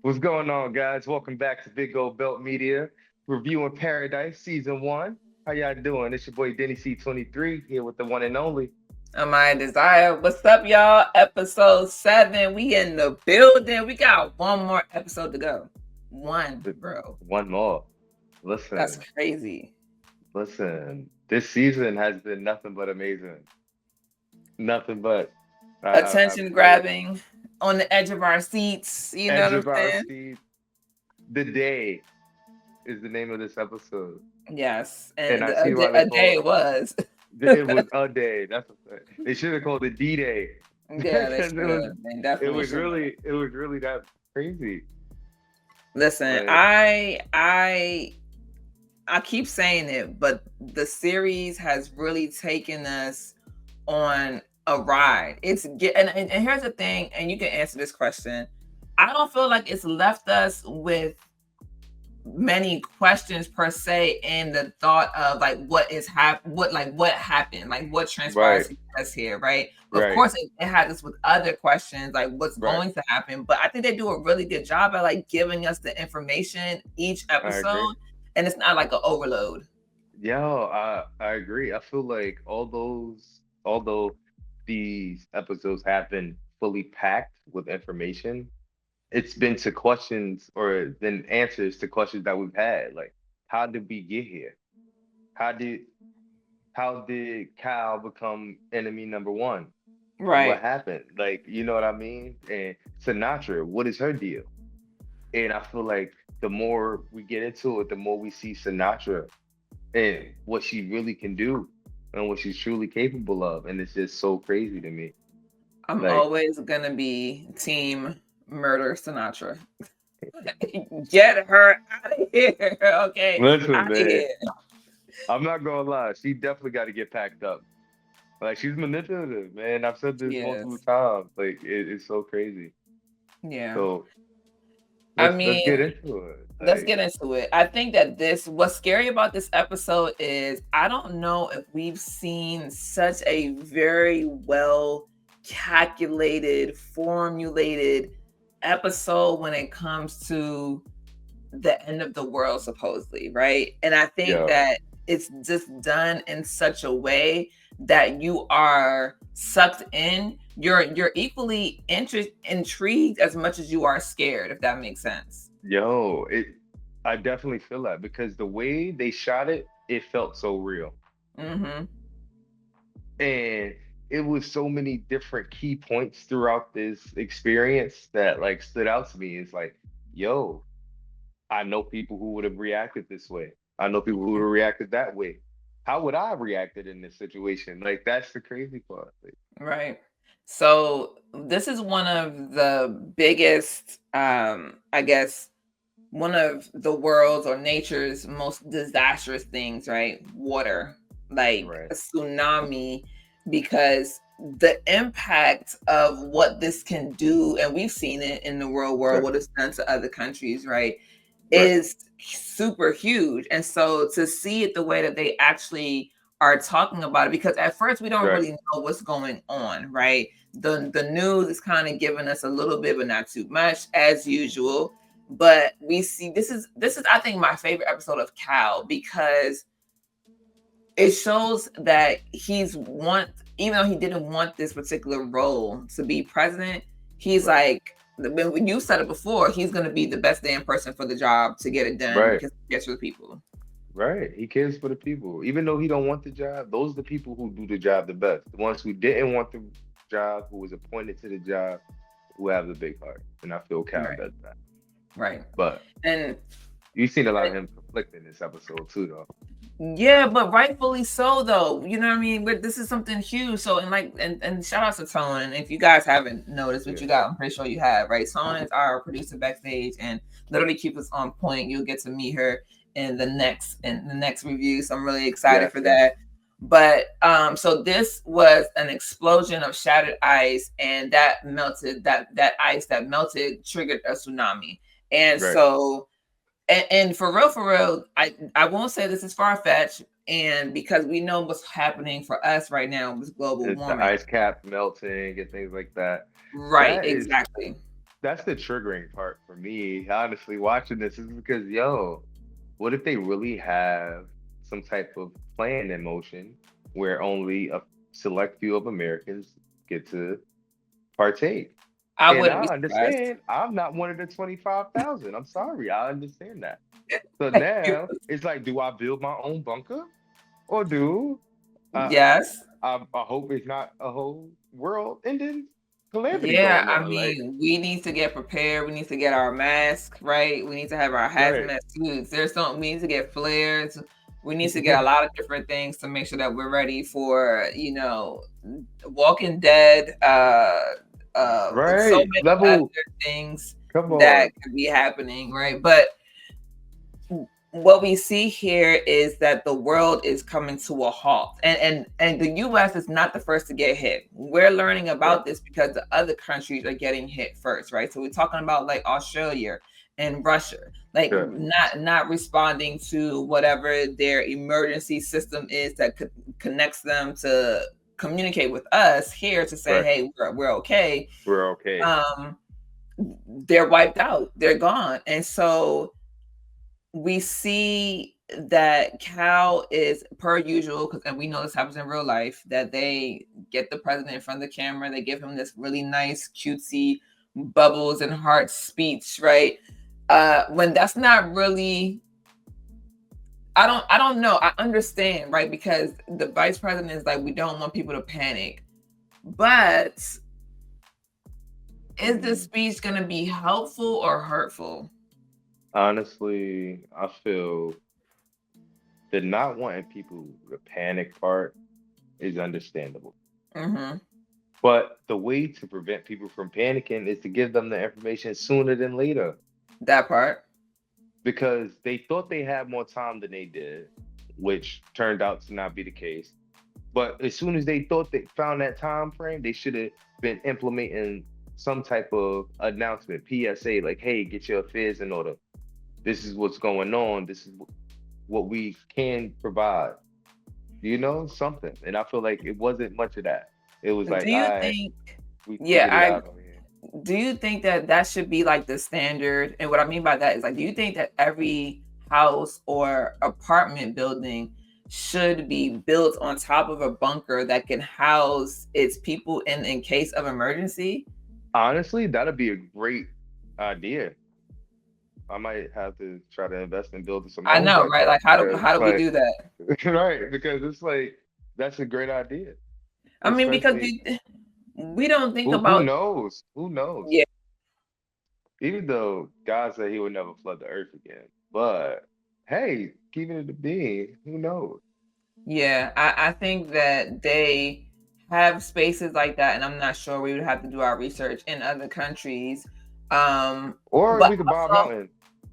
What's going on, guys? Welcome back to Big Old Belt Media, reviewing Paradise Season 1. How y'all doing? It's your boy Denny C23 here with the one and only. My desire. What's up, y'all? Episode 7. We in the building. We got one more episode to go. One, bro. One more. That's Listen, crazy. this season has been nothing but amazing. Nothing but. I Attention feel like grabbing on the edge of our seats. You know edge what I'm of our saying? seat. The Day is the name of this episode. Yes. And And I a, see why they a call day it was. it was a day. They should have called it D-Day. Yeah, they Because should have. They definitely should have. it was really that crazy. Listen, Like, I keep saying it, but the series has really taken us on a ride. And here's the thing, and you can answer this question. I don't feel like it's left us with many questions per se in the thought of like what happened, like what transpired right, to us here, right? Of right, course it had us with other questions like what's right. going to happen, but I think they do a really good job at like giving us the information each I agree. episode, and it's not like an overload. Yo, I agree. I feel like although these episodes have been fully packed with information, it's been to questions or then answers to questions that we've had. Like, how did we get here? How did how did Cal become enemy number one? What Right. happened? Like, you know what I mean? And Sinatra, what is her deal? And I feel like the more we get into it, the more we see Sinatra and what she really can do and what she's truly capable of. And it's just so crazy to me. I'm Like, always gonna be team murder Sinatra. Get her out of here. Okay. listen, Out of man, here. I'm not gonna lie, she definitely got to get packed up. Like, she's manipulative, man. I've said this multiple Yes. times. Like, it's so crazy. Yeah. So I let's mean, get into it. let's Like, get into it. I think that what's scary about this episode is I don't know if we've seen such a very well calculated, formulated episode when it comes to the end of the world, supposedly, right? And I think yo, that it's just done in such a way that you are sucked in. You're equally intrigued as much as you are scared, if that makes sense. it. I definitely feel that because the way they shot it, it felt so real. Mm-hmm. And it was so many different key points throughout this experience that like stood out to me. It's like, yo, I know people who would have reacted this way. I know people who would have reacted that way. How would I have reacted in this situation? Like that's the crazy part. Like, Right. So this is one of the biggest, I guess, one of the world's or nature's most disastrous things, right? Water, like right, a tsunami, because the impact of what this can do, and we've seen it in the real world, right, what it's done to other countries, right, right, is super huge. And so to see it the way that they actually are talking about it, because at first we don't right. really know what's going on, right? The news is kind of giving us a little bit, but not too much, as usual. But we see this is I think my favorite episode of Cal, because it shows that even though he didn't want this particular role to be president, he's Right. like, when you said it before, he's going to be the best damn person for the job to get it done Right. because he gets for the people. Right. He cares for the people. Even though he don't want the job, those are the people who do the job the best. The ones who didn't want the job, who was appointed to the job, who have the big heart. And I feel Cal Right. does that. Right. But And you've seen a lot of him conflicting this episode too, though. yeah, but rightfully so, though. You know what I mean? But this is something huge. So, and shout out to Tone. And if you guys haven't noticed what Yeah. you got, I'm pretty sure you have, right? Tone is our producer backstage and literally keeps us on point. You'll get to meet her in the next review. So I'm really excited Yes, for yes. that. But so this was an explosion of shattered ice, and that ice that melted triggered a tsunami. And Right. so and for real, I won't say this is far fetched, and because we know what's happening for us right now with global It's the warming. ice cap melting and things like that. Right, That is exactly. that's the triggering part for me, honestly, watching this is because, yo, what if they really have some type of plan in motion where only a select few of Americans get to partake? I And wouldn't be I surprised. understand I'm not one of the 25,000. I'm sorry, I understand that. So Thank you. now it's like, do I build my own bunker or do I? Yes. I hope it's not a whole world-ending calamity Yeah, going I on. Like, mean, we need to get prepared. We need to get our mask, right? We need to have our right. hazmat suits. There's something we need to get flares. We need to get a lot of different things to make sure that we're ready for, Walking Dead, so Right. many other Level, things come that on. could be happening, right? But what we see here is that the world is coming to a halt, and the US is not the first to get hit. We're learning Right. about this because the other countries are getting hit first, right? So we're talking about like Australia and Russia, like Sure. not responding to whatever their emergency system is that connects them to communicate with us here to say, Right. hey, we're okay. We're okay. um they're wiped out, they're gone. And so we see that Cal is per usual, because and we know this happens in real life, that they get the president in front of the camera, they give him this really nice cutesy bubbles and heart speech, right? When that's not really, I don't know, I understand, right? Because the vice president is like, we don't want people to panic, but is this Mm. speech going to be helpful or hurtful? Honestly, I feel the not wanting people to panic part is understandable. Mm-hmm. But the way to prevent people from panicking is to give them the information sooner than later That part. because they thought they had more time than they did, which turned out to not be the case. But as soon as they thought they found that time frame, they should have been implementing some type of announcement, PSA, like, hey, get your affairs in order. This is what's going on. This is what we can provide. Something. And I feel like it wasn't much of that. It was Do like, all you right, think, we yeah, figured it out over here. do you think that that should be like the standard? And what I mean by that is, like, do you think that every house or apartment building should be built on top of a bunker that can house its people in case of emergency? Honestly, that'd be a great idea. I might have to try to invest in building some I own know, right? bunker Like, because how it's do we like, do that? right, because it's like, that's a great idea. I mean, because Especially, we don't think who about, knows? Who knows? yeah. Even though God said he would never flood the earth again. But hey, keeping it a being, who knows? Yeah, I think that they have spaces like that, and I'm not sure. We would have to do our research in other countries. Or But we could buy a also, mountain.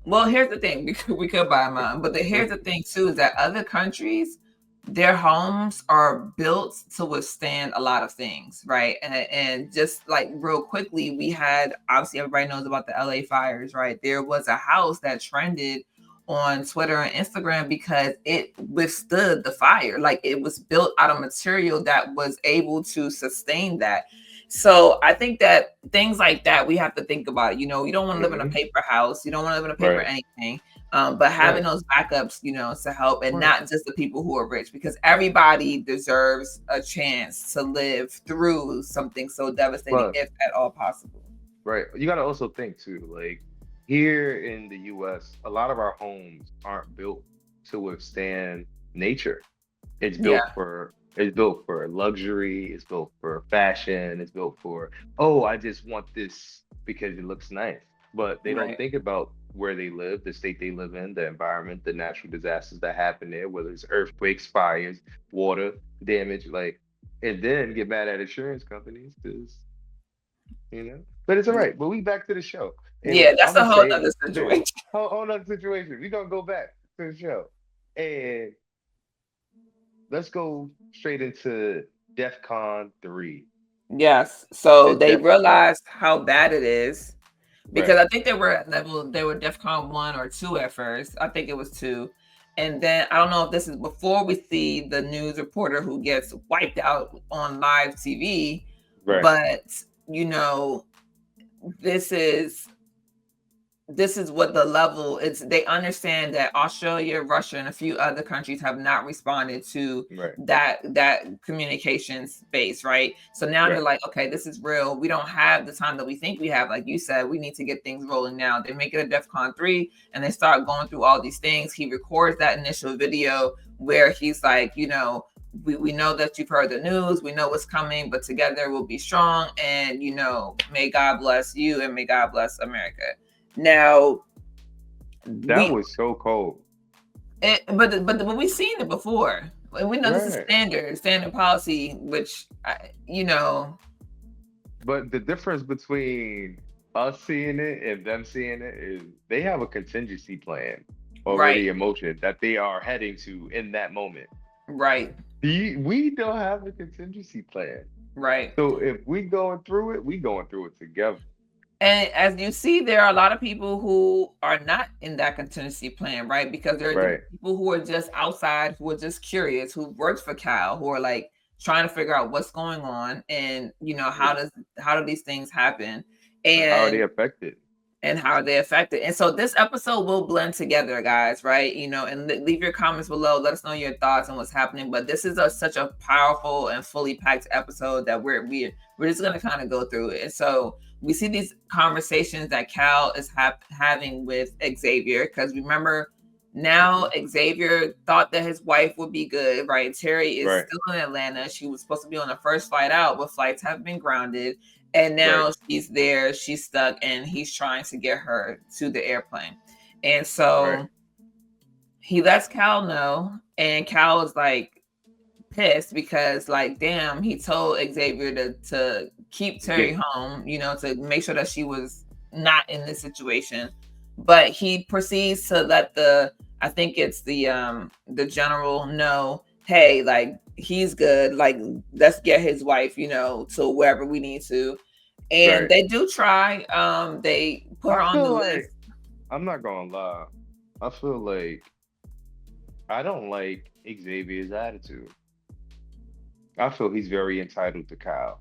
well, here's the thing: we could buy mine, but here's the thing too: is that other countries, their homes are built to withstand a lot of things, right? And just like real quickly, we had, obviously everybody knows about the LA fires, right? There was a house that trended on Twitter and Instagram because it withstood the fire. Like, it was built out of material that was able to sustain that. So I think that things like that, we have to think about. You don't want to live in a Hmm. paper house. You don't want to live in a paper Right, anything. But having right, those backups, to help, and right, not just the people who are rich, because everybody deserves a chance to live through something so devastating, plus, if at all possible. right. You gotta also think too, like here in the US, a lot of our homes aren't built to withstand nature. Yeah, It's built for luxury, it's built for fashion, it's built for, oh, I just want this because it looks nice. But they don't right. think about where they live, the state they live in, the environment, the natural disasters that happen there, whether it's earthquakes, fires, water damage, like, and then get mad at insurance companies because, But it's all right. But we back to the show. Yeah, Anyway, that's I'm a gonna whole say other this. situation. Hold on situation. We're gonna go back to the show. And let's go straight into DEFCON 3. Yes. So The they Def realized how bad it is, because right, I think they were DEFCON 1 or 2 at first. I think it was 2. And then I don't know if this is before we see the news reporter who gets wiped out on live TV, right. but you know, this is what the level is. They understand that Australia, Russia, and a few other countries have not responded to Right. that communication space, right? So now they're Right. like, okay, this is real. We don't have the time that we think we have. Like you said, we need to get things rolling now. They make it a DEFCON 3 and they start going through all these things. He records that initial video where he's like, we know that you've heard the news, we know what's coming, but together we'll be strong. And, may God bless you and may God bless America. Now, That we was so cold. but we've seen it before. We know this is Right. standard policy, which But the difference between us seeing it and them seeing it is they have a contingency plan right, already in motion that they are heading to in that moment. right, We don't have a contingency plan. right. So if we going through it, we going through it together. And as you see, there are a lot of people who are not in that contingency plan, right? Because there are the Right. people who are just outside, who are just curious, who works for Cal, who are like trying to figure out what's going on, and how do these things happen, How are they and affected? how are they affected. And so this episode will blend together, guys, right? And leave your comments below. Let us know your thoughts on what's happening. But this is such a powerful and fully packed episode that we're just going to kind of go through it. And so we see these conversations that Cal is having with Xavier, because remember, now Xavier thought that his wife would be good, right? Terry is Right. still in Atlanta. She was supposed to be on the first flight out, but flights have been grounded. And Right. now she's there, she's stuck, and he's trying to get her to the airplane. And so Right. he lets Cal know, and Cal is like pissed because, like, damn, he told Xavier to keep Terry Get home, to make sure that she was not in this situation. But he proceeds to let I think it's the general know, hey, like, he's good, like, let's get his wife, to wherever we need to. And right. they do try. They put I her on the feel list. like I'm not gonna lie. I feel like I don't like Xavier's attitude. I feel he's very entitled to Kyle.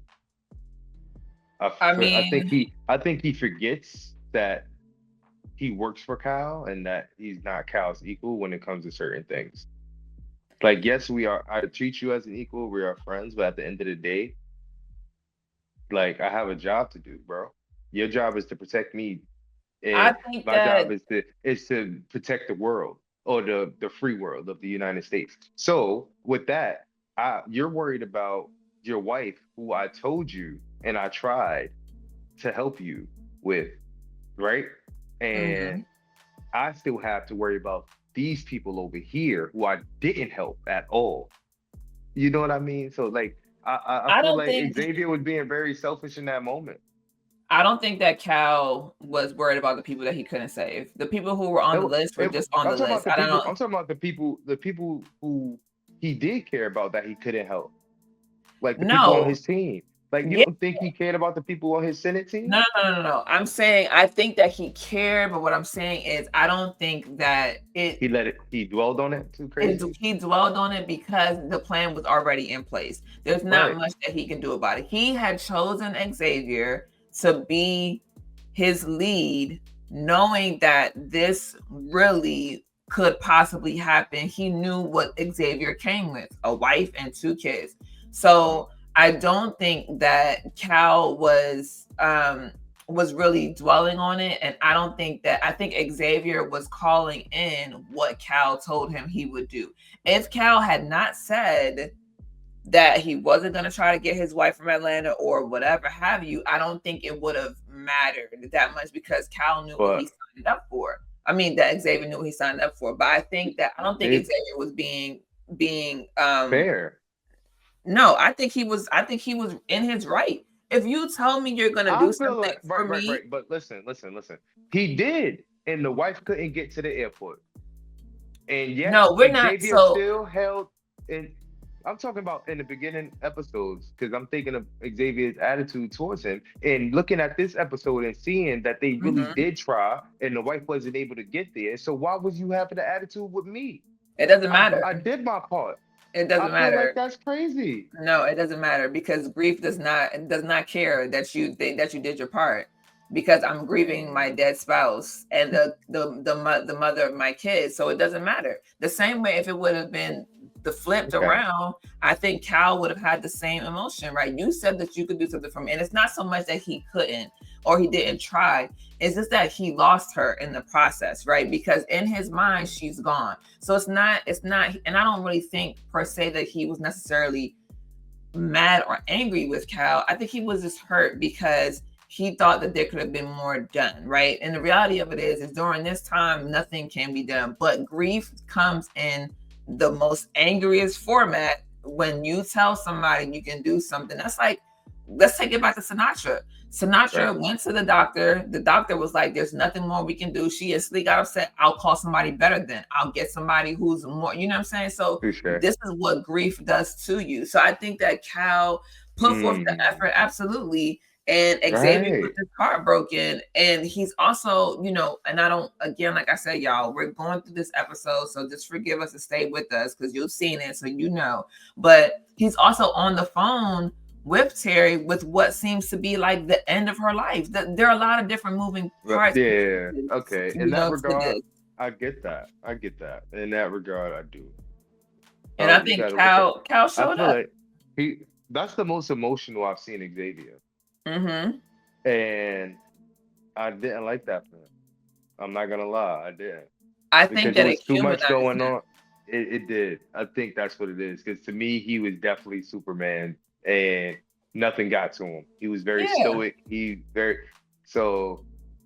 I I think mean, he forgets that he works for Kyle and that he's not Kyle's equal when it comes to certain things. Like, yes, I treat you as an equal, we are friends, but at the end of the day, like, I have a job to do, bro. Your job is to protect me, I and think my that job is to protect the world, or the free world of the United States. So with that, you're worried about your wife, who I told you and I tried to help you with, right? And mhm. I still have to worry about these people over here who I didn't help at all. You know what I mean? So like I I feel don't like think Xavier was being very selfish in that moment. I don't think that Cal was worried about the people that he couldn't save. The people who were on the list were just on I'm the talking list. about the I don't people. know. I'm talking about the people who he did care about that he couldn't help, like the people on No. his team. Like, you Yeah. don't think he cared about the people on his Senate team? No. I'm saying I think that he cared, but what I'm saying is I don't think that He let it. He dwelled on it too crazy. he dwelled on it because the plan was already in place. There's not Right. much that he can do about it. He had chosen Xavier to be his lead, knowing that this really could possibly happen. He knew what Xavier came with, a wife and two kids. Mhm. So I don't think that Cal was really dwelling on it. And I think Xavier was calling in what Cal told him he would do. If Cal had not said that he wasn't going to try to get his wife from Atlanta or whatever have you, I don't think it would have mattered that much because Cal knew what he But signed up for. I mean, that Xavier knew what he signed up for, but I don't think it Xavier was being fair. no, I think he was in his right. If you tell me you're going to I do feel something like for right. me, But listen. He did, and the wife couldn't get to the airport, and yet no, we're not. Xavier So still held. And I'm talking about in the beginning episodes because I'm thinking of Xavier's attitude towards him, and looking at this episode and seeing that they really mhm, did try, and the wife wasn't able to get there. So why was you having the attitude with me? it doesn't matter. I did my part. It I doesn't feel like matter. that's crazy. No, it doesn't matter because grief does not care that you did your part. because I'm grieving my dead spouse and the mother of my kids. So it doesn't matter. The same way, if it would have been the flipped Okay. around, I think Cal would have had the same emotion, right? You said that you could do something for me, and it's not so much that he couldn't or he didn't try. It's just that he lost her in the process, right? Because in his mind, she's gone. So it's not, and I don't really think per se that he was necessarily mad or angry with Cal. I think he was just hurt because he thought that there could have been more done, right? And the reality of it is during this time, nothing can be done. But grief comes in the most angriest format when you tell somebody you can do something. That's like, let's take it back to Sinatra. Sinatra went to the doctor. The doctor was like, there's nothing more we can do. She instantly got upset. I'll call somebody better then. I'll get somebody who's more, you know what I'm saying? So this is what grief does to you. So I think that Cal put forth the effort, absolutely. And Xavier was just heartbroken. And he's also, you know, and I don't, again, like I said, y'all, we're going through this episode. So just forgive us and stay with us because you've seen it. So you know. But he's also on the phone with Terry with what seems to be like the end of her life. There are a lot of different moving parts. Yeah. Okay. In that regard, I get that. In that regard, I do. And I think Cal showed up. Like that's the most emotional I've seen Xavier. Mm-hmm. And I didn't like that for him. I'm not gonna lie, I didn't. I think that there was too much going on. It did. I think that's what it is. Because to me, he was definitely Superman, and nothing got to him. He was very stoic. So.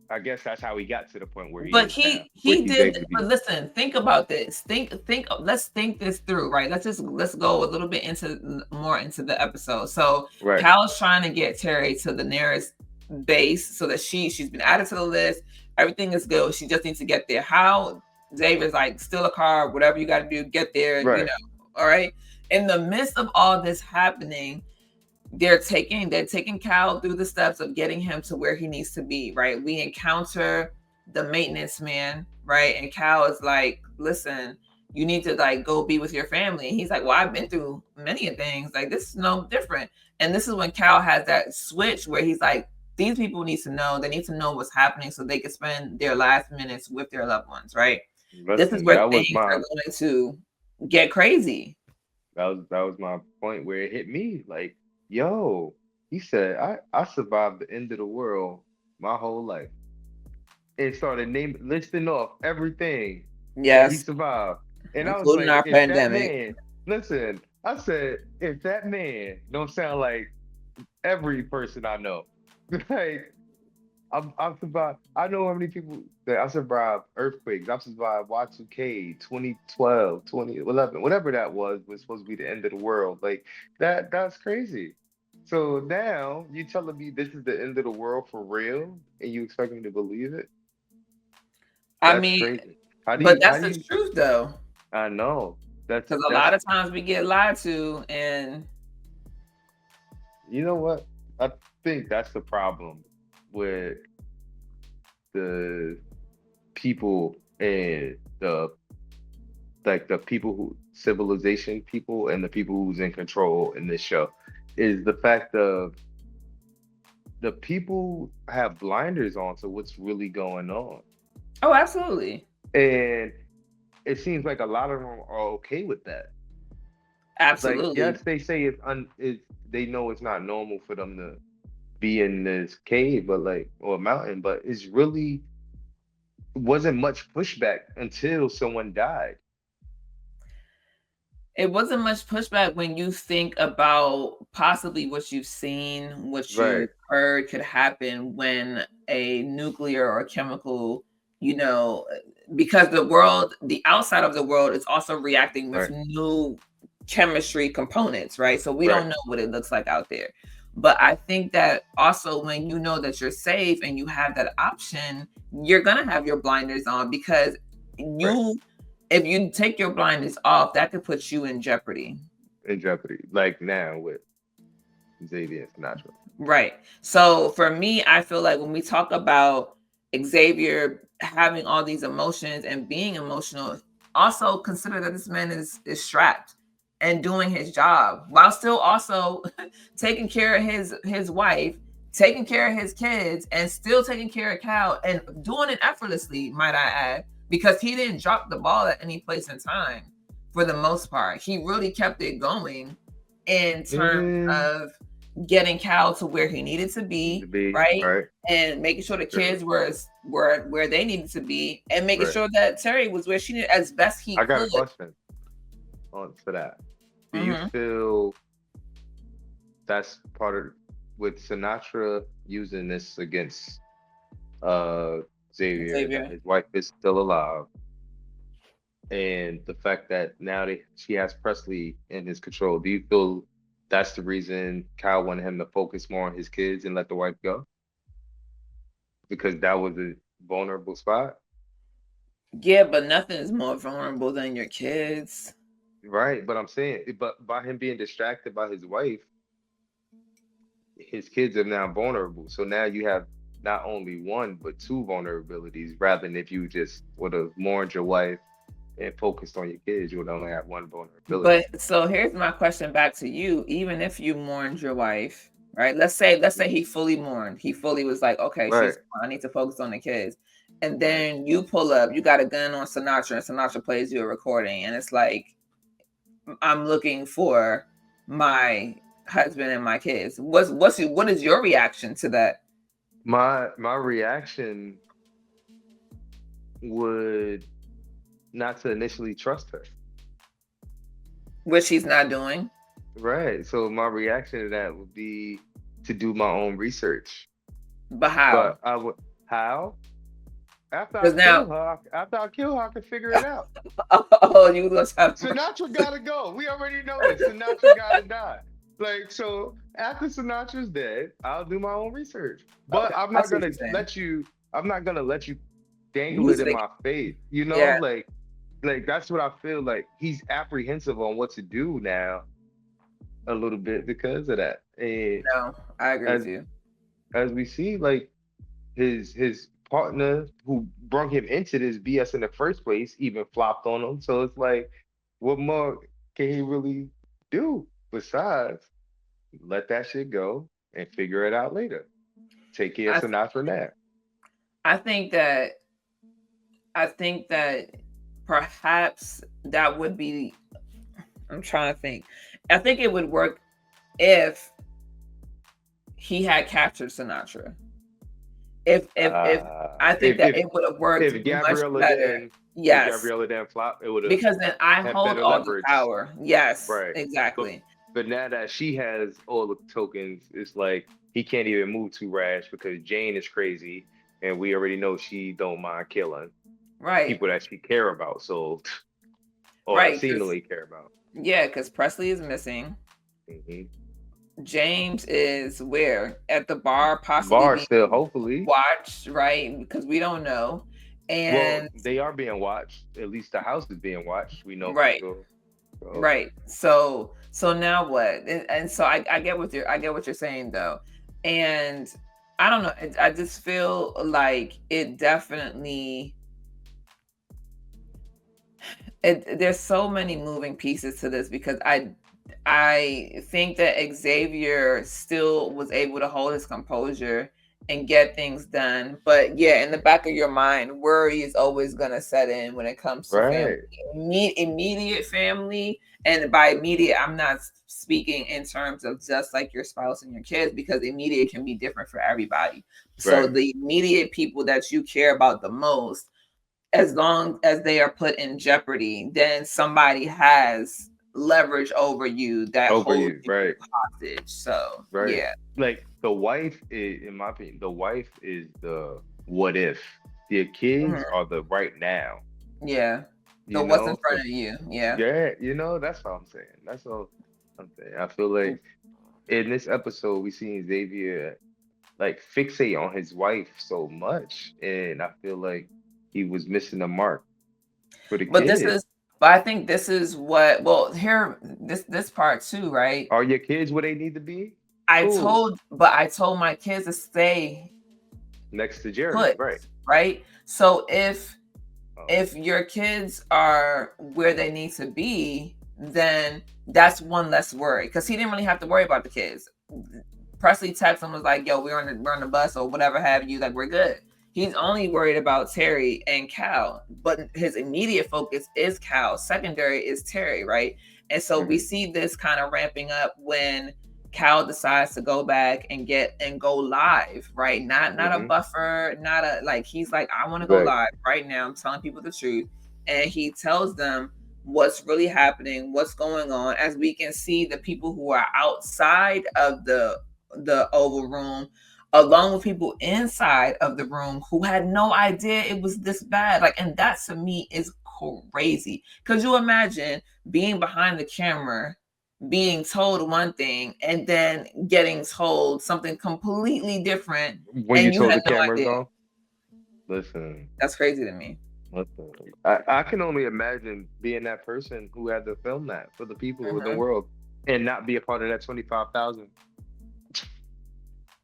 I guess that's how he got to the point where he. But he did. But listen, think about this. Let's think this through, right? Let's go a little bit more into the episode. So Cal's trying to get Terry to the nearest base so that she's been added to the list. Everything is good. She just needs to get there. How David's like, steal a car, whatever you got to do, get there. You know, all right. In the midst of all this happening, they're taking Cal through the steps of getting him to where he needs to be, right? We encounter the maintenance man, right? And Cal is like, listen, you need to like go be with your family. And he's like, well, I've been through many things. Like, this is no different. And this is when Cal has that switch where he's like, these people need to know. They need to know what's happening so they can spend their last minutes with their loved ones, right? This is where things are going to get crazy. That was my point where it hit me. Like, yo, he said, I survived the end of the world my whole life. And started listing off everything he survived. And I was like, our if pandemic. That man, listen, I said, if that man don't sound like every person I know, like, I've survived. I know how many people that I survived earthquakes. I've survived Y2K, 2012, 2011, whatever that was supposed to be the end of the world. Like that's crazy. So now you telling me this is the end of the world for real, and you expect me to believe it? That's crazy. But that's the truth, though. I know. That's because a lot of times we get lied to, and you know what? I think that's the problem with the people and the people who civilization people and the people who's in control in this show is the fact of the people have blinders on to what's really going on. Oh, absolutely. And it seems like a lot of them are okay with that. Absolutely. Like, yes, they say they know it's not normal for them to be in this cave, but or mountain, but it's really wasn't much pushback until someone died. It wasn't much pushback when you think about possibly what you've seen, what you heard could happen when a nuclear or chemical, because the outside of the world is also reacting with new chemistry components, right? So we don't know what it looks like out there. But I think that also when you know that you're safe and you have that option, you're going to have your blinders on because if you take your blinders off, that could put you in jeopardy. Like now with Xavier and Sinatra. Right. So for me, I feel like when we talk about Xavier having all these emotions and being emotional, also consider that this man is strapped and doing his job while still also taking care of his wife, taking care of his kids and still taking care of Cal and doing it effortlessly, might I add, because he didn't drop the ball at any place in time for the most part. He really kept it going in terms of getting Cal to where he needed to be, right? And making sure the kids were where they needed to be, and making sure that Terry was where she needed as best he could. I got a question on to that. Do you feel that's part of with Sinatra using this against Xavier, that his wife is still alive, and the fact that now she has Presley in his control? Do you feel that's the reason Kyle wanted him to focus more on his kids and let the wife go? Because that was a vulnerable spot? Yeah, but nothing is more vulnerable than your kids. Right, but I'm saying, but by him being distracted by his wife, his kids are now vulnerable. So now you have not only one, but two vulnerabilities, rather than if you just would have mourned your wife and focused on your kids, you would only have one vulnerability. But so here's my question back to you. Even if you mourned your wife, right? Let's say he fully mourned. He fully was like, okay, I need to focus on the kids. And then you pull up, you got a gun on Sinatra, and Sinatra plays you a recording, and it's like, I'm looking for my husband and my kids. What is your reaction to that? My reaction would not to initially trust her, which he's not doing. Right. So my reaction to that would be to do my own research. But how? But I would after I kill her, I can figure it out. Oh, you must have. Sinatra gotta go. We already know this. Sinatra gotta die. Like, so after Sinatra's dead, I'll do my own research. But I'm not gonna let you. I'm not gonna let you dangle it in my face. You know, like that's what I feel like. He's apprehensive on what to do now, a little bit because of that. And no, I agree with you. As we see, like his partner who brought him into this BS in the first place even flopped on him. So it's like, what more can he really do besides let that shit go and figure it out later? Take care of Sinatra now. I think that perhaps that would be, I'm trying to think. I think it would work if he had captured Sinatra. If I think that it would have worked if Gabriella much better. Yes. If Gabriella didn't flop, it would have, because then I hold all the power. Yes. Right. Exactly. But now that she has all the tokens, it's like he can't even move too rash because Jane is crazy, and we already know she don't mind killing people that she care about. So, or seemingly care about. Yeah, because Presley is missing. James is where at the bar, possibly still, hopefully watched, right? Because we don't know, and they are being watched. At least the house is being watched. We know, right? Right. So now what? And so I get what you're saying though, and I don't know. I just feel like it definitely. There's so many moving pieces to this because I think that Xavier still was able to hold his composure and get things done. But yeah, in the back of your mind, worry is always going to set in when it comes to family. Immediate family. And by immediate, I'm not speaking in terms of just like your spouse and your kids, because immediate can be different for everybody. So the immediate people that you care about the most, as long as they are put in jeopardy, then somebody has leverage over you that holds you hostage. So yeah, like the wife is, in my opinion, the wife is the what if. The kids are the right now. Yeah, the what's in front of you. Yeah, that's what I'm saying. That's all I'm saying. I feel like in this episode we seen Xavier like fixate on his wife so much, and I feel like he was missing the mark for the kids. But I think this is what, here, this part too, right? Are your kids where they need to be? I told my kids to stay next to Jerry, right? So if your kids are where they need to be, then that's one less worry, because he didn't really have to worry about the kids. Presley texted him, was like, "Yo, we're on the bus or whatever have you. Like, we're good." He's only worried about Terry and Cal, but his immediate focus is Cal. Secondary is Terry, right? And so we Hmm. see this kind of ramping up when Cal decides to go back and go live, right? Not a Hmm. buffer, not a like he's like, I want to go Right. live right now. I'm telling people the truth. And he tells them what's really happening, what's going on. As we can see, the people who are outside of the oval room, along with people inside of the room who had no idea it was this bad. Like, and that to me is crazy. Could you imagine being behind the camera, being told one thing and then getting told something completely different When you and you told had the no cameras idea? off, listen, That's crazy to me. listen. I can only imagine being that person who had to film that for the people in the Mhm. world and not be a part of that 25,000.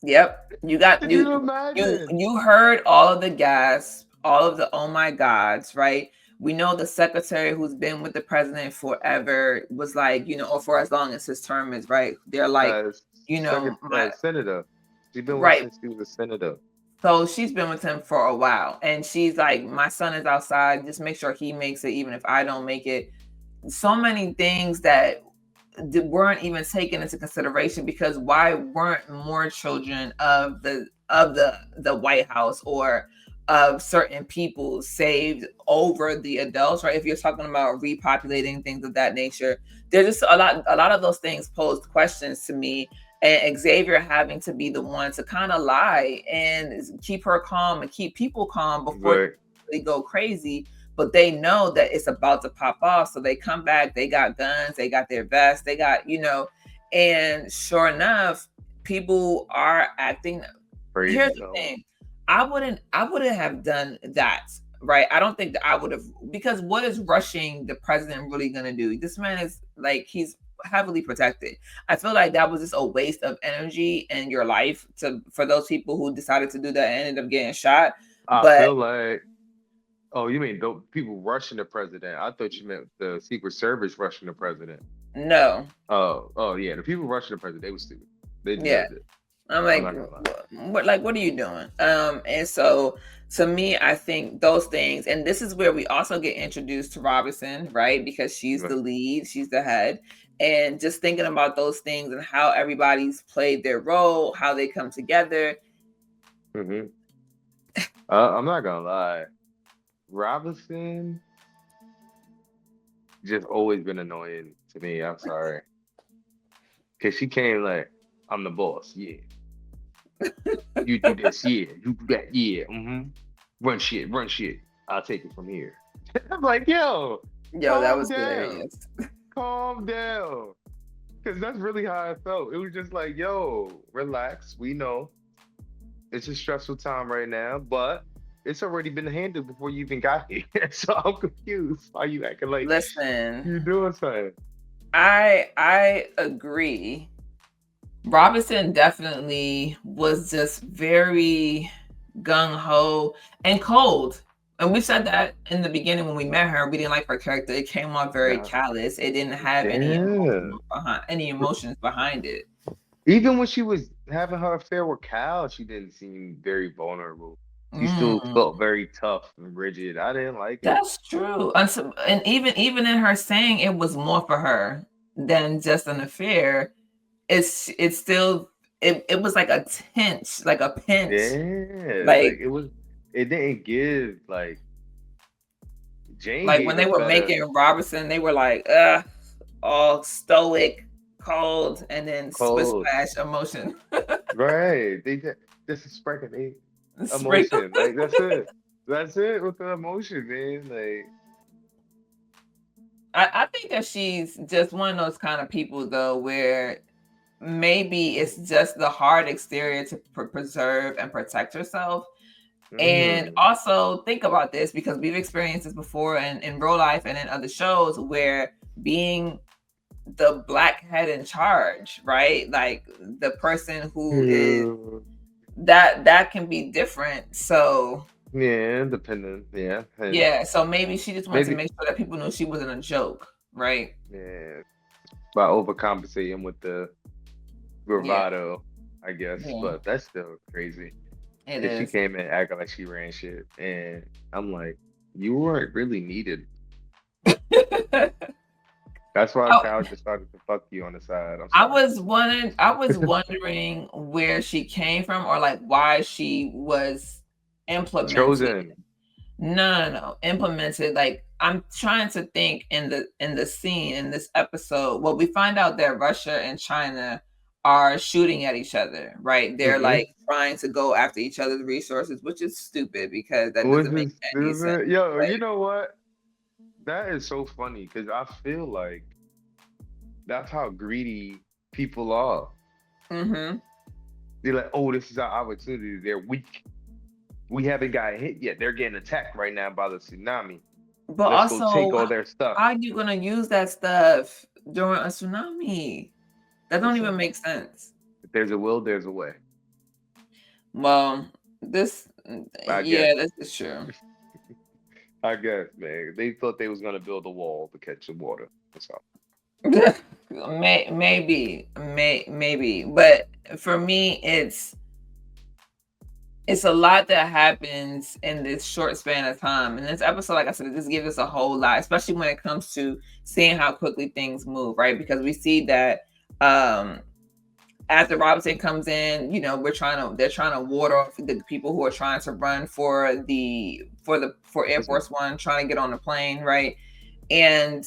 Yep. You got Could you imagine? you heard all of the gasps, all of the oh my gods, right? We know the secretary who's been with the president forever was like, or for as long as his term is, right? They're like, Second, my senator. She's been with right. since she was a senator. So she's been with him for a while. And she's like, my son is outside. Just make sure he makes it, even if I don't make it. So many things that weren't even taken into consideration, because why weren't more children of the White House or of certain people saved over the adults, right? If you're talking about repopulating things of that nature, there's just a lot of those things posed questions to me, and Xavier having to be the one to kind of lie and keep her calm and keep people calm before Right. they go crazy. But they know that it's about to pop off, so they come back, they got guns, they got their vests, they got, and sure enough, people are acting. Here's Crazy the though. thing. I wouldn't have done that, right? I don't think that I would have, because what is rushing the president really gonna do? This man is like, he's heavily protected. I feel like that was just a waste of energy and your life for those people who decided to do that and ended up getting shot. I But feel like, oh, you mean the people rushing the president? I thought you meant the Secret Service rushing the president. no. Oh yeah, the people rushing the president, they was stupid. They Yeah. deserved it. I'm I'm like, not gonna lie. what are you doing? And so to me, I think those things, and this is where we also get introduced to Robinson, right? Because she's the lead, she's the head. And just thinking about those things and how everybody's played their role, how they come together. Mm-hmm. I'm not gonna lie. Robinson just always been annoying to me. I'm sorry, cause she came like, I'm the boss. Yeah, you do this. Yeah, you do that. Yeah. Mm-hmm. Run shit. Run shit. I'll take it from here. I'm like, yo, Yo, that calm was down. hilarious. Calm down. Because that's really how I felt. It was just like, yo, relax. We know it's a stressful time right now, but it's already been handled before you even got here. So I'm confused. Why you acting like Listen, you doing something? I agree. Robinson definitely was just very gung ho and cold. And we said that in the beginning when we met her. We didn't like her character. It came off very Nah. callous. It didn't have Yeah. any emotions behind it. Even when she was having her affair with Cal, she didn't seem very vulnerable. She still Mm, felt very tough and rigid. I didn't like it. that's true. And even in her saying it was more for her than just an affair, it's still, it was like a tinge, like a pinch, Yeah, like like it didn't give like Jane like when gave they us were better making Robertson, they were like, all stoic, cold, and then splish cold. splash emotion. Right. They just sparking they Sprinkle. emotion. Like that's it. That's it with the emotion, man. Like I think that she's just one of those kind of people though, where maybe it's just the hard exterior to preserve and protect herself. And mm, also think about this, because we've experienced this before in real life and in other shows, where being the black head in charge, right? Like the person who is, yeah. that can be different. So Yeah, independent. Yeah. And yeah, so maybe she just wanted to maybe make sure that people knew she wasn't a joke, right? yeah, by overcompensating with the Yeah. bravado. I guess, Yeah, but that's still crazy. it Cause she is. came in acting like she ran shit, and I'm like, you weren't really needed. That's why I, Cal just started to fuck you on the side. I'm I sorry. was wondering. I was wondering where she came from, or like why she was implemented. Chosen. No, no, no. Implemented. Like I'm trying to think in the scene in this episode. Well, we find out that Russia and China are shooting at each other, right? They're Mm-hmm. like trying to go after each other's resources, which is stupid because that Which doesn't make is any sense. stupid. Yo, you Like, know what? That is so funny because I feel like that's how greedy people are. mm-hmm. They're like, oh, this is our opportunity. They're weak. We haven't got hit yet. They're getting attacked right now by the tsunami. But Let's go take also, all their stuff. how are you gonna use that stuff during a tsunami? That don't even Listen, make sense. if there's a will, there's a way. Well, this, I guess. yeah, this is true. I guess, man. They thought they was gonna build a wall to catch the water. That's all. Maybe, but for me, it's a lot that happens in this short span of time. And this episode, like I said, it just gives us a whole lot, especially when it comes to seeing how quickly things move, right? Because we see that um after Robinson comes in, they're trying to ward off the people who are trying to run for Air Listen, Force One, trying to get on the plane, right? And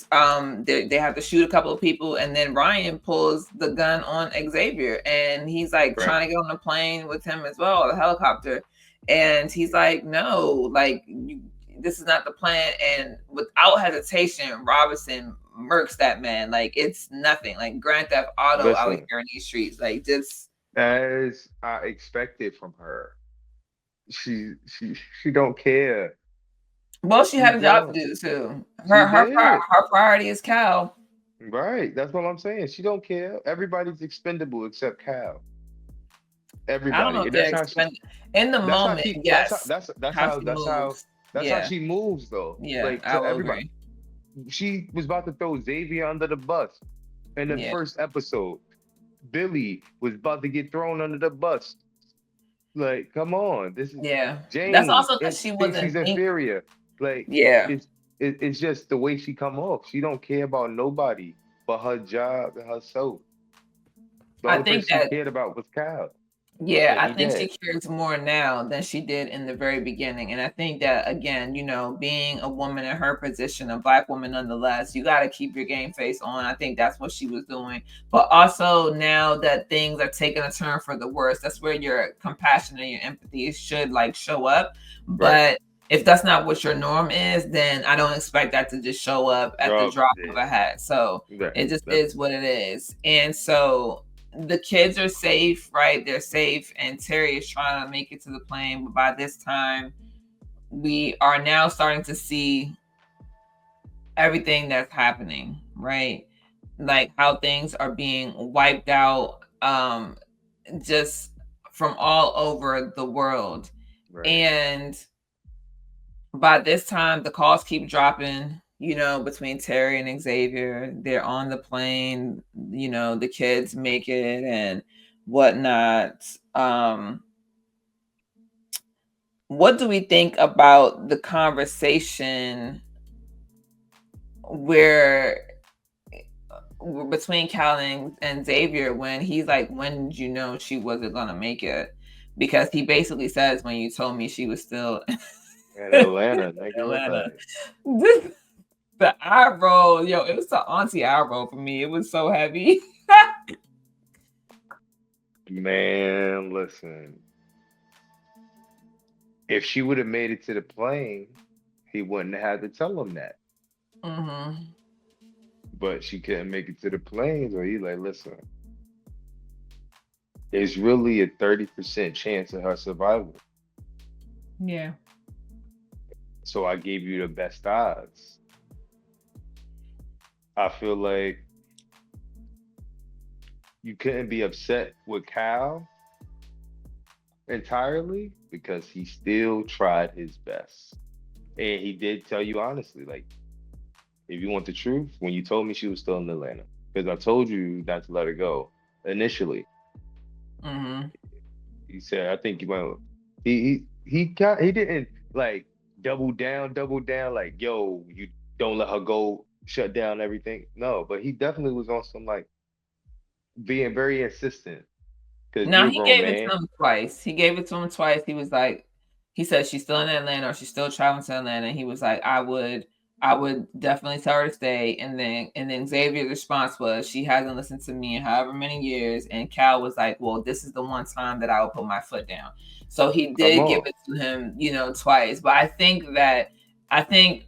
they have to shoot a couple of people, and then Ryan pulls the gun on Xavier, and he's like right. trying to get on the plane with him as well, the helicopter, and he's like, no, like this is not the plan. And without hesitation, Robinson murks that man like it's nothing, like Grand Theft Auto out Listen, here in these streets, like just. as I expected from her, she don't care. Well, she She had a job to don't. do too. She did. Her priority is Cal. Right. That's what I'm saying. She don't care. Everybody's expendable except Cal. I don't know Everybody. if And they're expending in the that's how moment. she Yes, how she that's how moves. that's how Yeah, she moves though. yeah, Like I to will everybody. agree. She was about to throw Xavier under the bus in the Yeah, first episode. Billy was about to get thrown under the bus. Like, come on. This is yeah. That's Jane also because and she thinks wasn't she's think. inferior. Like, Yeah, it's it's just the way she come off. She don't care about nobody but her job and herself. The I only think person she that. cared about was Kyle, Yeah, and I he think she dead. cares more now than she did in the very beginning. And I think that, again, being a woman in her position, a black woman nonetheless, you got to keep your game face on. I think that's what she was doing. But also, now that things are taking a turn for the worse, that's where your compassion and your empathy should like show up. Right. But if that's not what your norm is, then I don't expect that to just show up at the Oh, drop of yeah. a hat. So Right. it just That's is what it is. And so the kids are safe, right? They're safe, and Terry is trying to make it to the plane. But by this time, we are now starting to see everything that's happening, right? Like how things are being wiped out, just from all over the world. right. And by this time, the calls keep dropping, between Terry and Xavier. They're on the plane, the kids make it and whatnot. Um, what do we think about the conversation where between Cal and Xavier when he's like, when did you know she wasn't gonna make it? Because he basically says, when you told me she was still In in Atlanta, nigga. Atlanta. Like, The eye roll, yo, it was the auntie eye roll for me. It was so heavy. man, listen. If she would have made it to the plane, he wouldn't have had to tell him that. Hmm. But she couldn't make it to the plane, so he's like, listen, there's really a 30% chance of her survival. Yeah. So I gave you the best odds. I feel like you couldn't be upset with Cal entirely because he still tried his best. And he did tell you honestly, like, if you want the truth, when you told me she was still in Atlanta, because I told you not to let her go initially. Mm-hmm. He said, I think he went. He didn't like double down. Like, yo, you don't let her go. Shut down everything. No, but he definitely was on some like being very insistent because Now you're a he grown gave it to man. him twice. He gave it to him twice. He was like, he said she's still in Atlanta or she's still traveling to Atlanta. And he was like, I would definitely tell her to stay. And then Xavier's response was, she hasn't listened to me in however many years. And Cal was like, well, this is the one time that I will put my foot down. So he Come did give on, it to him, twice. But I think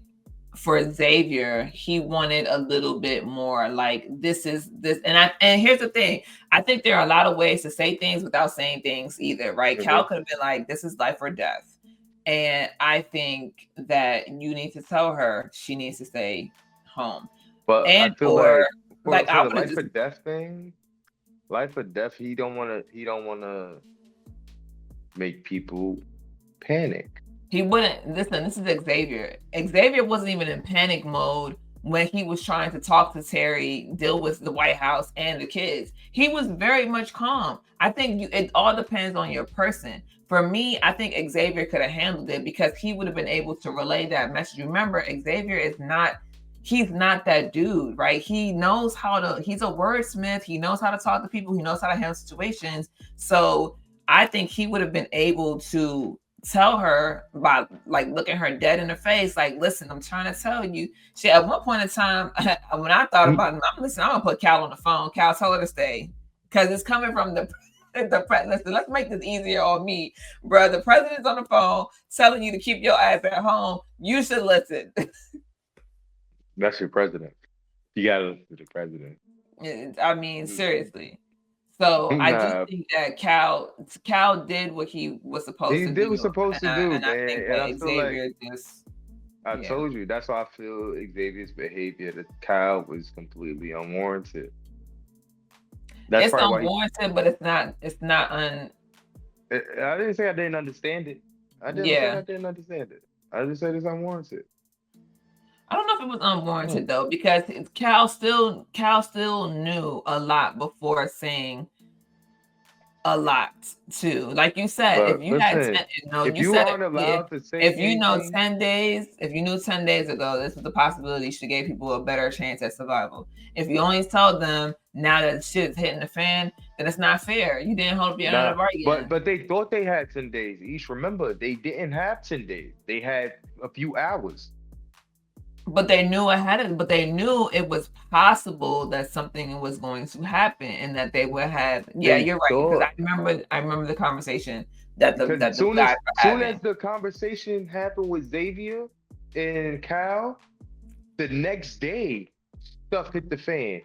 for Xavier, he wanted a little bit more like this is this. And here's the thing. I think there are a lot of ways to say things without saying things either, right? Cal hmm could have been like, this is life or death. And I think that you need to tell her she needs to stay home. but I And feel or like like for I the would have life just or death thing, life or death, he don't wanna make people panic. he wouldn't listen. This is Xavier. Xavier wasn't even in panic mode when he was trying to talk to Terry, deal with the White House and the kids. He was very much calm. I think it all depends on your person. For me, I think Xavier could have handled it because he would have been able to relay that message. Remember, Xavier is not. He's not that dude, right? He knows how to. He's a wordsmith. He knows how to talk to people. He knows how to handle situations. So I think he would have been able to tell her by like looking her dead in the face, like, listen, I'm trying to tell you. She at one point in time, when I thought about it, I'm gonna put Cal on the phone. Cal, tell her to stay. Because it's coming from the president. Listen, let's make this easier on me, bro. The president's on the phone telling you to keep your ass at home. You should listen. That's your president. You gotta listen to the president. I mean, seriously. So I do Nah, think that Cal did what he was supposed he to did do, what supposed to do, and I think man. And I that feel like Xavier just I yeah. told you that's why I feel Xavier's behavior to Kyle was completely unwarranted. That's It's probably why unwarranted, but it's not. I didn't say I didn't understand it. I never said Yeah. I didn't understand it. I just said it's unwarranted. I don't know if it was Hmm. unwarranted though, because Cal still knew a lot before saying a lot too. Like you said, if But you had listen, 10, if you you said it, aren't yeah. allowed to say If you know anything, 10 days, if you knew 10 days ago, this was the possibility, should give people a better chance at survival. If you only told them now that shit's hitting the fan, then it's not fair. You didn't hold up your end of nah. the bargain. But they thought they had 10 days each. Remember, they didn't have 10 days. They had a few hours. But they knew ahead of, but they knew it was possible that something was going to happen and that they would have. Yeah, They you're right, because thought I remember the conversation that the because that the guys were soon as having. the conversation happened with Xavier and Kyle, the next day stuff hit the fan,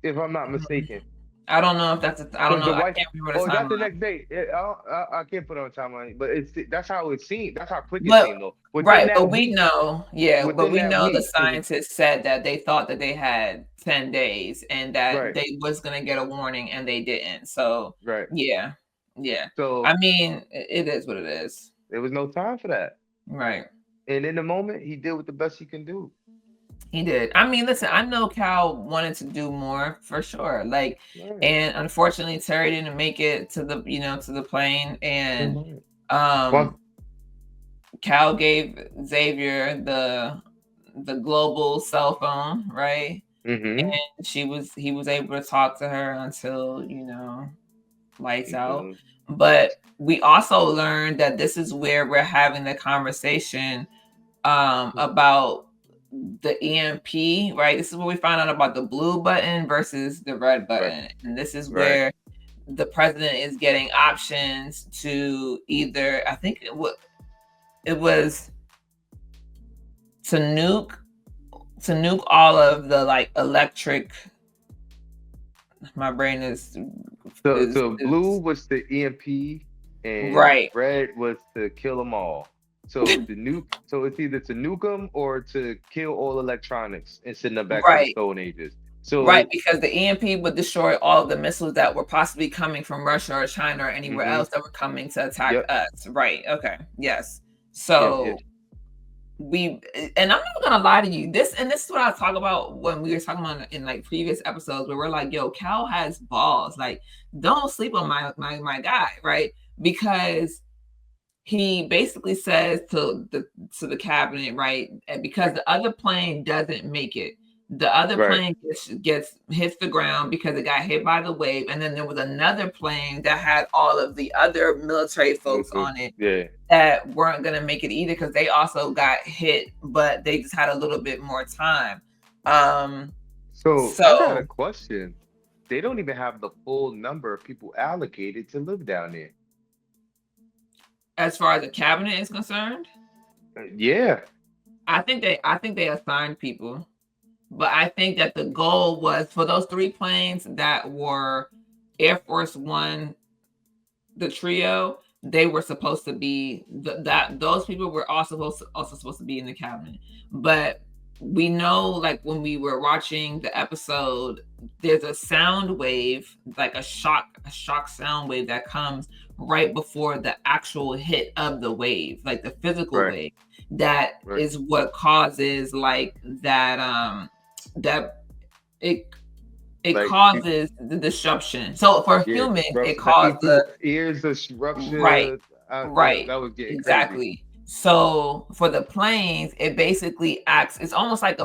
if I'm not mistaken. I don't know if I don't Because know. the I wife, can't remember the oh, that's the timeline. next day. I can't put it on timeline, but that's how it seemed. That's how quick it But seemed, though. Within right, but that we week, know, yeah, but within we that know the week, it was scientists said that they thought that they had 10 days and that right, they was gonna get a warning and they didn't. So right. yeah, yeah. I So mean, it is what it is. there was no time for that. Right. And in the moment, he did what the best he can do. He did. I mean, listen, I know Cal wanted to do more for sure. Like, Right. and unfortunately Terry didn't make it to the plane, and Mhm. um Well, Cal gave Xavier the global cell phone, right? mm-hmm. And he was able to talk to her until, lights out. Until But we also learned that this is where we're having the conversation about the EMP, right? This is where we find out about the blue button versus the red right, button. And this is right. where the president is getting options to either, I think it was to nuke all of the like electric. My brain So blue is was the EMP, and right. red was to kill them all. So the nuke, so it's either to nuke them or to kill all electronics and send them back to the Right. Stone Ages. Right, So, because the EMP would destroy all of the missiles that were possibly coming from Russia or China or anywhere hmm else that were coming to attack yep, us. Right. Okay. Yes. yep, yep. So we and I'm not gonna lie to you. This is what I talk about when we were talking about in like previous episodes where we're like, yo, Cal has balls. Like, don't sleep on my guy, right? Because he basically says to the cabinet, right? And because the other plane doesn't make it. The other Right. plane gets hits the ground because it got hit by the wave, and then there was another plane that had all of the other military folks Also, on it yeah. that weren't gonna make it either because they also got hit, but they just had a little bit more time. Um, So I got a so question. They don't even have the full number of people allocated to live down there. as far as the cabinet is concerned, Yeah. I think they assigned people. But I think that the goal was for those three planes that were Air Force One, the trio, they were supposed to be that those people were also supposed to be in the cabinet. But we know, like when we were watching the episode, there's a sound wave, like a shock sound wave that comes right before the actual hit of the wave, like the physical Right. wave. That Right. is what causes like that it Like causes the disruption. So for yeah, humans, it the caused the people ears of right, rupture. right, That was getting crazy. exactly. So for the planes, it basically acts. It's almost like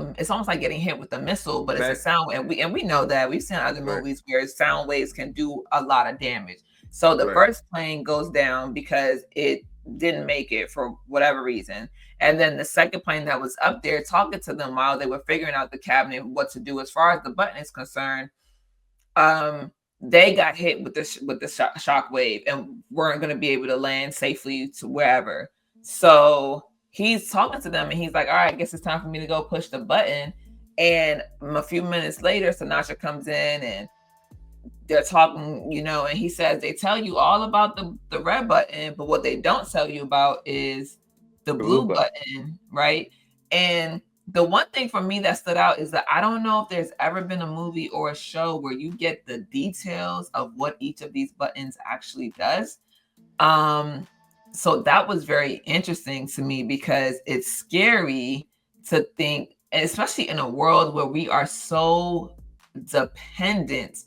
getting hit with a missile, but it's a Back. sound, and we know that we've seen other Right. movies where sound waves can do a lot of damage. So the Right. first plane goes down because it didn't make it for whatever reason. And then the second plane that was up there talking to them while they were figuring out the cabinet, what to do as far as the button is concerned, they got hit with the shock wave and weren't going to be able to land safely to wherever. So he's talking to them and he's like, all right, I guess it's time for me to go push the button. And a few minutes later, Sinatra comes in and they're talking, and he says they tell you all about the red button, but what they don't tell you about is the The blue blue button. button, right? And the one thing for me that stood out is that I don't know if there's ever been a movie or a show where you get the details of what each of these buttons actually does. Um, so that was very interesting to me because it's scary to think, especially in a world where we are so dependent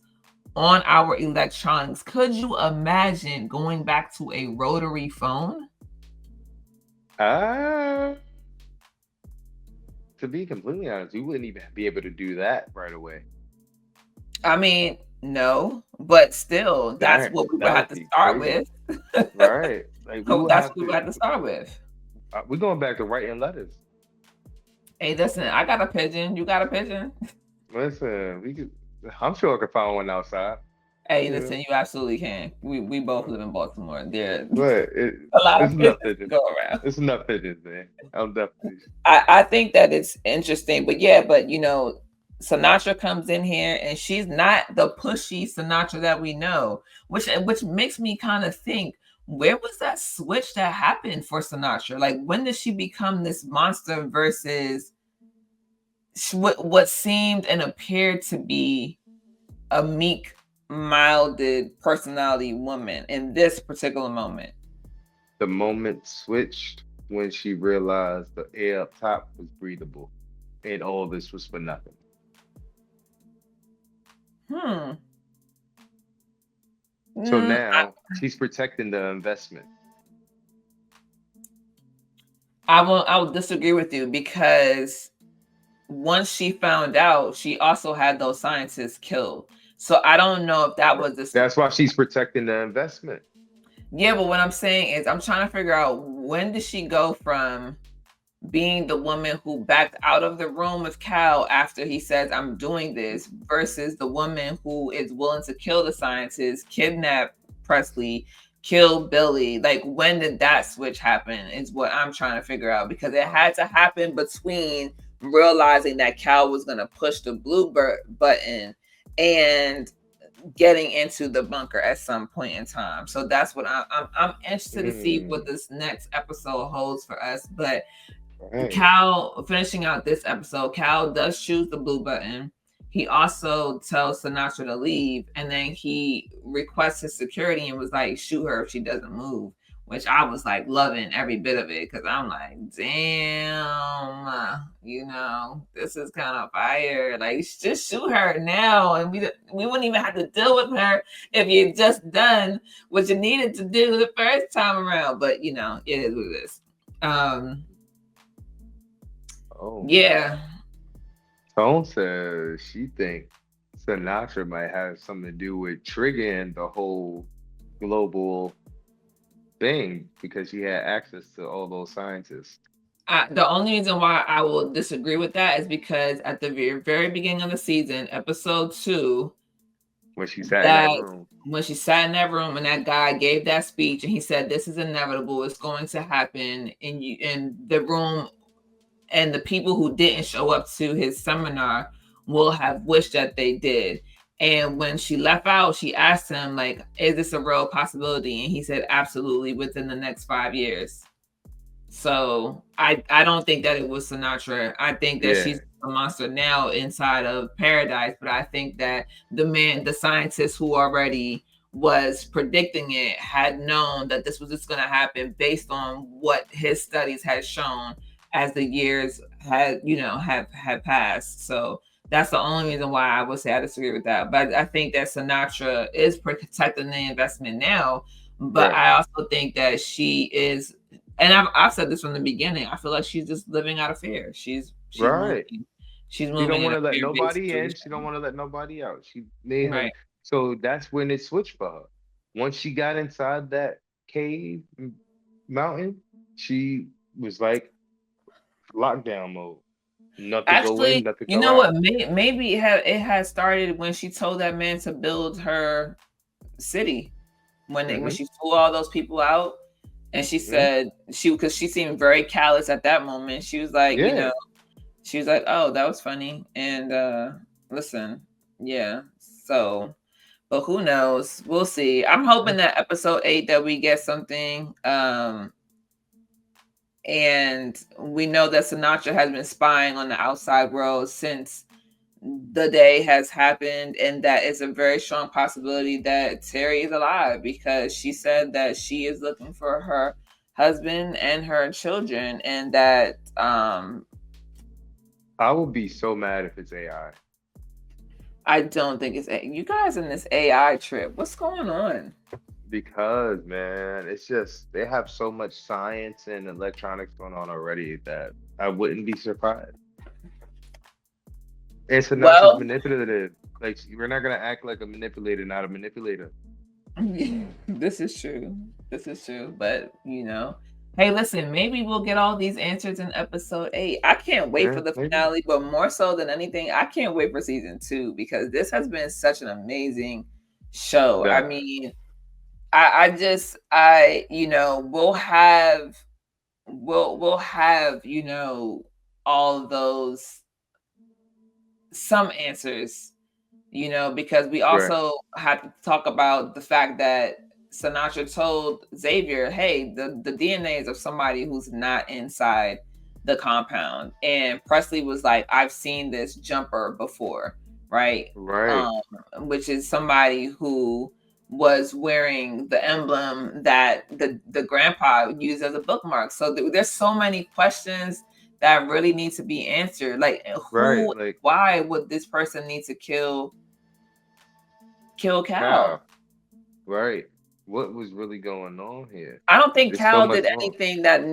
on our electronics. Could you imagine going back to a rotary phone? Ah, to be completely honest, you wouldn't even be able to do that right away. I mean, no, but still, that's That what we would that have would to be start crazy, with. right? Like we would That's have what we would to. have to start with. We're going back to writing letters. Hey, listen, I got a pigeon. You got a pigeon? Listen, we could. I'm sure I could find one outside. Hey, You know, listen, you absolutely can. We both live in Baltimore. There's but a lot it's of enough pigeons to pigeons. go around. It's enough pigeons, man. I'm definitely. I think that it's interesting, but yeah, but Sinatra comes in here and she's not the pushy Sinatra that we know, which makes me kind of think, where was that switch that happened for Sinatra? Like, when did she become this monster versus what seemed and appeared to be a meek, milded personality woman in this particular moment? The moment switched when she realized the air up top was breathable, and all this was for nothing. Hmm. So Mm, now she's protecting the investment. I will disagree with you because once she found out, she also had those scientists killed. So I don't know if that was this. That's why she's protecting the investment. Yeah, but what I'm saying is, I'm trying to figure out, when did she go from being the woman who backed out of the room with Cal after he says, I'm doing this, versus the woman who is willing to kill the scientist, kidnap Presley, kill Billy? Like, when did that switch happen is what I'm trying to figure out, because it had to happen between realizing that Cal was going to push the blue button and getting into the bunker at some point in time. So that's what I'm interested to see what Mm, this next episode holds for us. But right. Cal, finishing out this episode, Cal does choose the blue button. He also tells Sinatra to leave, and then he requests his security and was like, shoot her if she doesn't move. which I was like loving every bit of it because I'm like, damn, this is kind of fire. Like, just shoot her now, and we wouldn't even have to deal with her if you just done what you needed to do the first time around. But it is what it is. Yeah. Tone says she thinks Sinatra might have something to do with triggering the whole global thing because she had access to all those scientists. The only reason why I will disagree with that is because at the very, very beginning of the season, episode 2, when she sat in that room. When she sat in that room and that guy gave that speech and he said, "This is inevitable. It's going to happen." And in the room, and the people who didn't show up to his seminar will have wished that they did. And when she left out, she asked him, like, "Is this a real possibility?" And he said, "Absolutely, within the next 5 years." So I don't think that it was Sinatra. I think that she's a monster now inside of Paradise, but I think that the scientist who already was predicting it had known that this was just going to happen based on what his studies had shown as the years had passed. So that's the only reason why I would say I disagree with that. But I think that Sinatra is protecting the investment now. But I also think that she is, and I've said this from the beginning, I feel like she's just living out of fear. She's moving. She's moving. She don't want to let nobody in. She don't want to let nobody out. She made him. So that's when it switched for her. Once she got inside that cave mountain, she was like lockdown mode. Nothing go in, nothing go out. You know what? Maybe it had started when she told that man to build her city. When she flew all those people out, and she said because she seemed very callous at that moment. She was like, she was like, "Oh, that was funny." And listen, so, but who knows? We'll see. I'm hoping that episode 8 that we get something. And we know that Sinatra has been spying on the outside world since the day has happened, and that is a very strong possibility that Terry is alive, because she said that she is looking for her husband and her children, and that I would be so mad if it's AI. I don't think it's you guys in this AI trip. What's going on? Because, man, it's just they have so much science and electronics going on already that I wouldn't be surprised. And Sinatra's manipulative. Like, we're not gonna act like a manipulator, not a manipulator. This is true. But hey, listen, maybe we'll get all these answers in episode 8. I can't wait for the finale, but more so than anything, I can't wait for season 2, because this has been such an amazing show. I mean, we'll have all of those, some answers, because we also have to talk about the fact that Sinatra told Xavier, "Hey, the DNA is of somebody who's not inside the compound." And Presley was like, "I've seen this jumper before," right? Which is somebody who was wearing the emblem that the grandpa used as a bookmark. So there's so many questions that really need to be answered. Like, why would this person need to kill Cal? Right. What was really going on here? I don't think Cal did anything that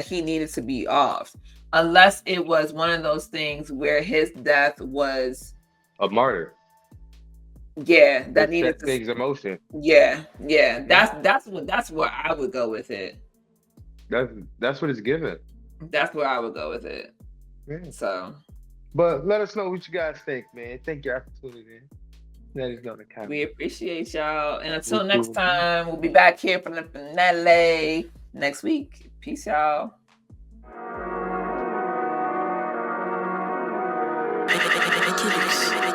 he needed to be off, unless it was one of those things where his death was a martyr. Yeah, that needed to takes emotion. Yeah. That's where I would go with it. That's what it's given. That's where I would go with it. Yeah. So, but let us know what you guys think, man. Thank y'all for tuning in. We appreciate y'all, and until next time, we'll be back here for the finale next week. Peace, y'all. I